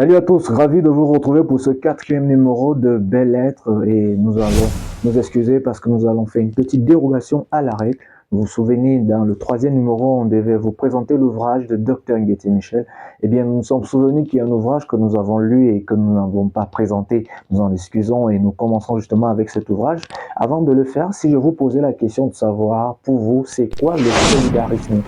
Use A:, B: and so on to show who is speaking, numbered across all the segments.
A: Salut à tous, ravi de vous retrouver pour ce quatrième numéro de Belles Lettres et nous allons nous excuser parce que nous allons faire une petite dérogation à la règle. Vous vous souvenez, dans le troisième numéro, on devait vous présenter l'ouvrage de Dr Nguyetti Michel. Eh bien, nous nous sommes souvenus qu'il y a un ouvrage que nous avons lu et que nous n'avons pas présenté. Nous en excusons et nous commençons justement avec cet ouvrage. Avant de le faire, si je vous posais la question de savoir, pour vous, c'est quoi le solidarisme?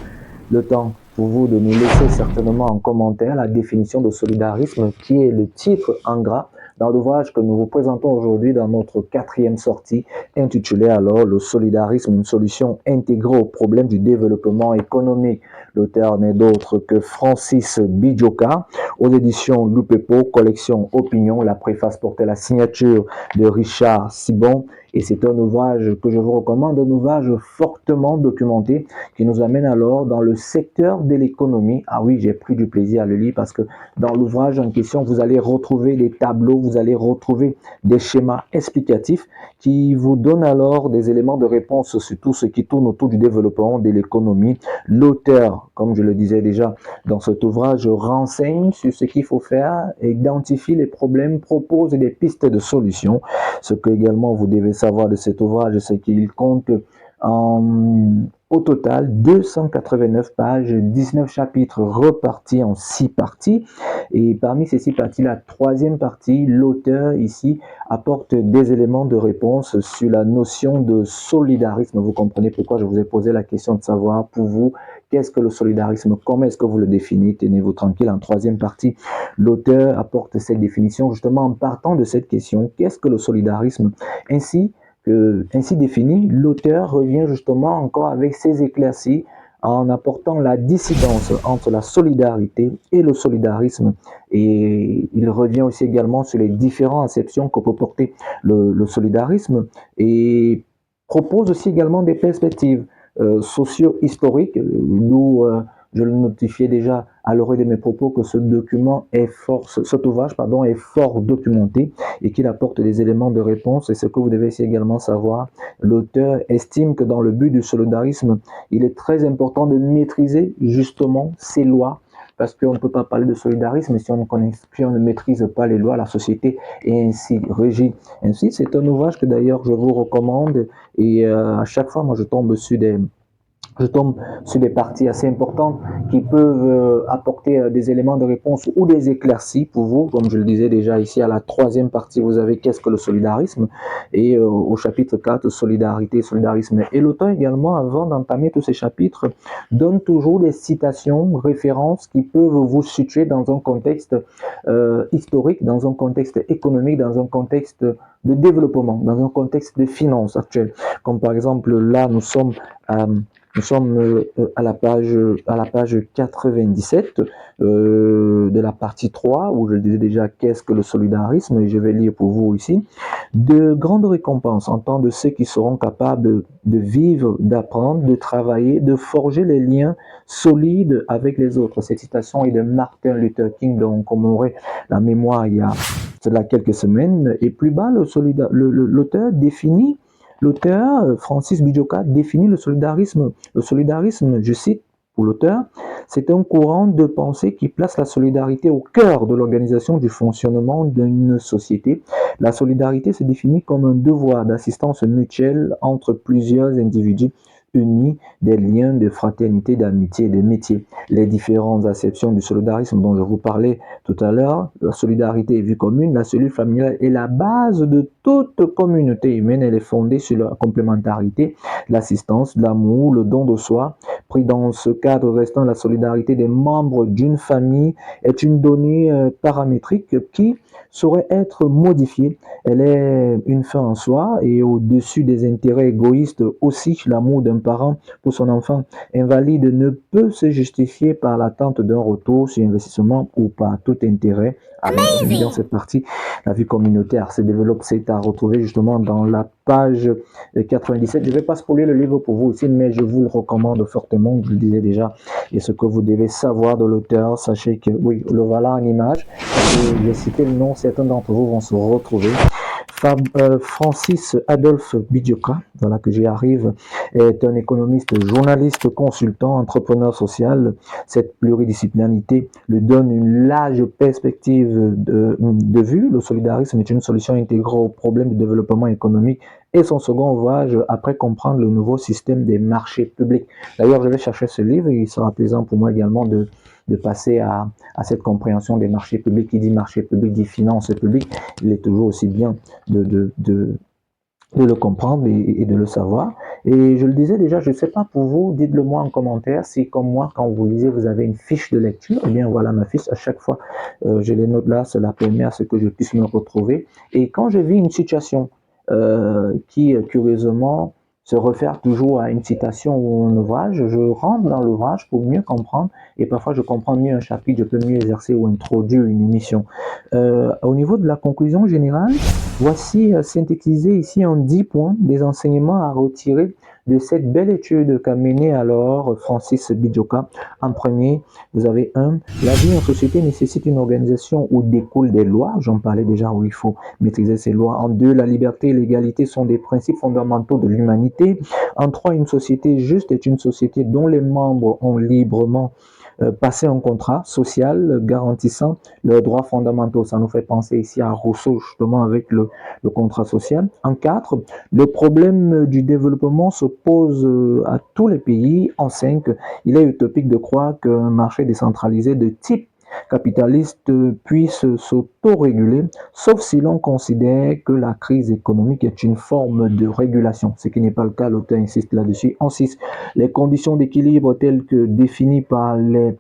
A: Le temps pour vous de nous laisser certainement en commentaire la définition de solidarisme qui est le titre en gras dans l'ouvrage que nous vous présentons aujourd'hui dans notre quatrième sortie intitulée alors le solidarisme, une solution intégrée aux problèmes du développement économique. L'auteur n'est d'autre que Francis Bidjoka aux éditions Lupepo, collection Opinion. La préface portait la signature de Richard Sibon et c'est un ouvrage que je vous recommande, un ouvrage fortement documenté qui nous amène alors dans le secteur de l'économie. Ah oui, j'ai pris du plaisir à le lire parce que dans l'ouvrage en question, vous allez retrouver des tableaux, vous allez retrouver des schémas explicatifs qui vous donnent alors des éléments de réponse sur tout ce qui tourne autour du développement de l'économie. L'auteur, comme je le disais déjà dans cet ouvrage, renseigne sur ce qu'il faut faire, identifie les problèmes, propose des pistes de solutions. Ce que également vous devez savoir de cet ouvrage, c'est qu'il compte au total 289 pages, 19 chapitres repartis en 6 parties. Et parmi ces 6 parties, la troisième partie, l'auteur ici apporte des éléments de réponse sur la notion de solidarisme. Vous comprenez pourquoi je vous ai posé la question de savoir pour vous, qu'est-ce que le solidarisme? Comment est-ce que vous le définissez? Tenez-vous tranquille. En troisième partie, l'auteur apporte cette définition justement en partant de cette question. Qu'est-ce que le solidarisme? Ainsi défini, l'auteur revient justement encore avec ses éclaircies en apportant la dissidence entre la solidarité et le solidarisme. Et il revient aussi également sur les différentes acceptions que peut porter le solidarisme et propose aussi également des perspectives socio-historiques, d'où je le notifiais déjà à l'orée de mes propos que ce document est fort, cet ouvrage pardon, est fort documenté et qu'il apporte des éléments de réponse. Et ce que vous devez aussi également savoir, l'auteur estime que dans le but du solidarisme, il est très important de maîtriser justement ces lois parce qu'on ne peut pas parler de solidarisme si on ne maîtrise pas les lois. La société est ainsi régie. Ainsi, c'est un ouvrage que d'ailleurs je vous recommande et à chaque fois, moi je tombe sur des parties assez importantes qui peuvent apporter des éléments de réponse ou des éclaircies pour vous. Comme je le disais déjà ici, à la troisième partie, vous avez qu'est-ce que le solidarisme et au chapitre 4, solidarité, solidarisme. Et l'auteur également, avant d'entamer tous ces chapitres, donne toujours des citations, références qui peuvent vous situer dans un contexte historique, dans un contexte économique, dans un contexte de développement, dans un contexte de finances actuelles. Comme par exemple, là, nous sommes à la page 97 de la partie 3, où je le disais déjà, qu'est-ce que le solidarisme, et je vais lire pour vous ici. De grandes récompenses en tant de ceux qui seront capables de vivre, d'apprendre, de travailler, de forger les liens solides avec les autres. Cette citation est de Martin Luther King, dont on commémorait la mémoire il y a cela quelques semaines. Et plus bas, l'auteur définit L'auteur, Francis Bidjoka, définit le solidarisme. Le solidarisme, je cite pour l'auteur, c'est un courant de pensée qui place la solidarité au cœur de l'organisation du fonctionnement d'une société. La solidarité se définit comme un devoir d'assistance mutuelle entre plusieurs individus unis, des liens de fraternité, d'amitié et de métier. Les différentes acceptions du solidarisme dont je vous parlais tout à l'heure, la solidarité est vue commune, la cellule familiale est la base de toute communauté humaine, elle est fondée sur la complémentarité, l'assistance, l'amour, le don de soi. Pris dans ce cadre restant, la solidarité des membres d'une famille est une donnée paramétrique qui saurait être modifiée. Elle est une fin en soi et au-dessus des intérêts égoïstes aussi, l'amour d'un parent pour son enfant invalide ne peut se justifier par l'attente d'un retour sur investissement ou par tout intérêt. Dans cette partie, la vie communautaire se développe, c'est à retrouver justement dans la page 97. Je ne vais pas spoiler le livre pour vous aussi, mais je vous le recommande fortement, je le disais déjà, et ce que vous devez savoir de l'auteur, sachez que, oui, le voilà en image, j'ai cité le nom, certains d'entre vous vont se retrouver. Francis Adolphe Bidioka, voilà que j'y arrive, est un économiste, journaliste, consultant, entrepreneur social. Cette pluridisciplinarité lui donne une large perspective de vue. Le solidarisme est une solution intégrée aux problèmes de développement économique et son second ouvrage après comprendre le nouveau système des marchés publics. D'ailleurs, je vais chercher ce livre et il sera plaisant pour moi également de passer à cette compréhension des marchés publics. Qui dit marché public dit finance publique. Il est toujours aussi bien de le comprendre et de le savoir. Et je le disais déjà, je ne sais pas pour vous, dites-le moi en commentaire si comme moi, quand vous lisez, vous avez une fiche de lecture. Eh bien voilà ma fiche, à chaque fois, je les note là, cela permet à ce que je puisse me retrouver. Et quand je vis une situation qui, curieusement, se réfère toujours à une citation ou un ouvrage, je rentre dans l'ouvrage pour mieux comprendre et parfois je comprends mieux un chapitre, je peux mieux exercer ou introduire une émission. Au niveau de la conclusion générale, voici synthétisé ici en 10 points des enseignements à retirer de cette belle étude qu'a menée alors Francis Bidioka. En premier, vous avez la vie en société nécessite une organisation où découlent des lois, j'en parlais déjà où il faut maîtriser ces lois. En 2, la liberté et l'égalité sont des principes fondamentaux de l'humanité. En 3, une société juste est une société dont les membres ont librement passer un contrat social garantissant leurs droits fondamentaux. Ça nous fait penser ici à Rousseau, justement, avec le contrat social. En 4, le problème du développement se pose à tous les pays. En 5, il est utopique de croire qu'un marché décentralisé de type capitaliste puisse s'autoréguler, sauf si l'on considère que la crise économique est une forme de régulation, ce qui n'est pas le cas, l'auteur insiste là-dessus. En 6, les conditions d'équilibre telles que définies par les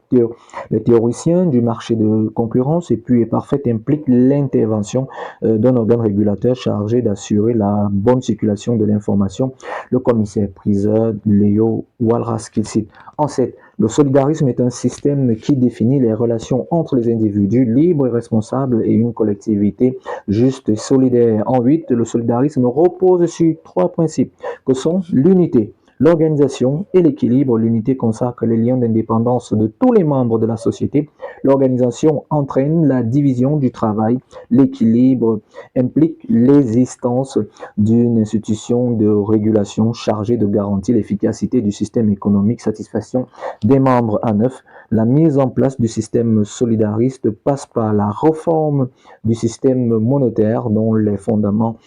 A: théoriciens du marché de concurrence et puis est parfaite impliquent l'intervention d'un organe régulateur chargé d'assurer la bonne circulation de l'information, le commissaire-priseur Léo Walras qu'il cite. En 7, le solidarisme est un système qui définit les relations entre les individus libres et responsables et une collectivité juste et solidaire. En 8, le solidarisme repose sur 3 principes que sont l'unité, l'organisation et l'équilibre. L'unité consacre les liens d'indépendance de tous les membres de la société. L'organisation entraîne la division du travail. L'équilibre implique l'existence d'une institution de régulation chargée de garantir l'efficacité du système économique, satisfaction des membres. À 9, la mise en place du système solidariste passe par la réforme du système monétaire dont les fondements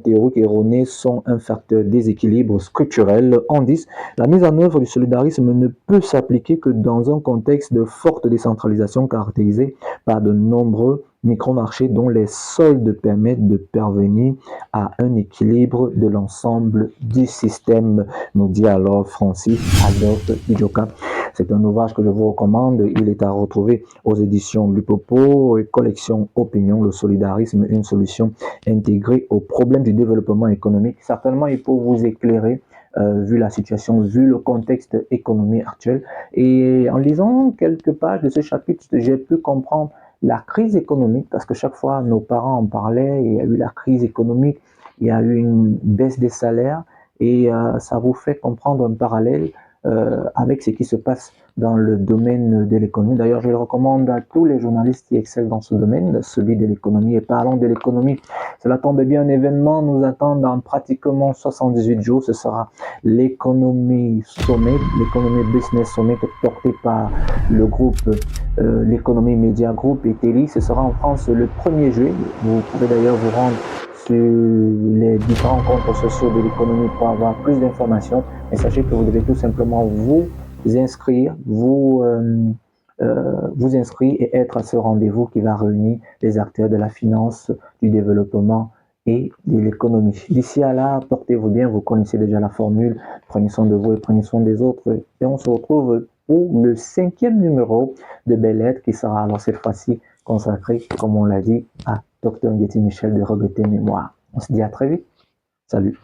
A: théoriques erronés sont un facteur de déséquilibre structurel. En 10, la mise en œuvre du solidarisme ne peut s'appliquer que dans un contexte de forte décentralisation caractérisé par de nombreux micro-marchés dont les soldes permettent de parvenir à un équilibre de l'ensemble du système, nous dit alors Francis Adolphe Bidioka. C'est un ouvrage que je vous recommande. Il est à retrouver aux éditions Lupopo et collection Opinion, le solidarisme, une solution intégrée aux problèmes du développement économique. Certainement, il peut vous éclairer vu la situation, vu le contexte économique actuel. Et en lisant quelques pages de ce chapitre, j'ai pu comprendre la crise économique, parce que chaque fois nos parents en parlaient, il y a eu la crise économique, il y a eu une baisse des salaires, et ça vous fait comprendre un parallèle avec ce qui se passe dans le domaine de l'économie. D'ailleurs, je le recommande à tous les journalistes qui excellent dans ce domaine, celui de l'économie. Et parlons de l'économie, cela tombe bien, un événement nous attend dans pratiquement 78 jours. Ce sera l'économie Summit, l'économie Business Summit porté par le groupe l'économie Média Group et Télé. Ce sera en France le 1er juillet. Vous pouvez d'ailleurs vous rendre sur les différents comptes sociaux de l'économie pour avoir plus d'informations. Et sachez que vous devez tout simplement vous inscrire, vous inscrire et être à ce rendez-vous qui va réunir les acteurs de la finance, du développement et de l'économie. D'ici à là, portez-vous bien, vous connaissez déjà la formule, prenez soin de vous et prenez soin des autres. Et on se retrouve pour le 5e numéro de Belles Lettres qui sera alors cette fois-ci consacré, comme on l'a dit, à Dr Ngueti Michel de Regretter Mémoire. On se dit à très vite. Salut.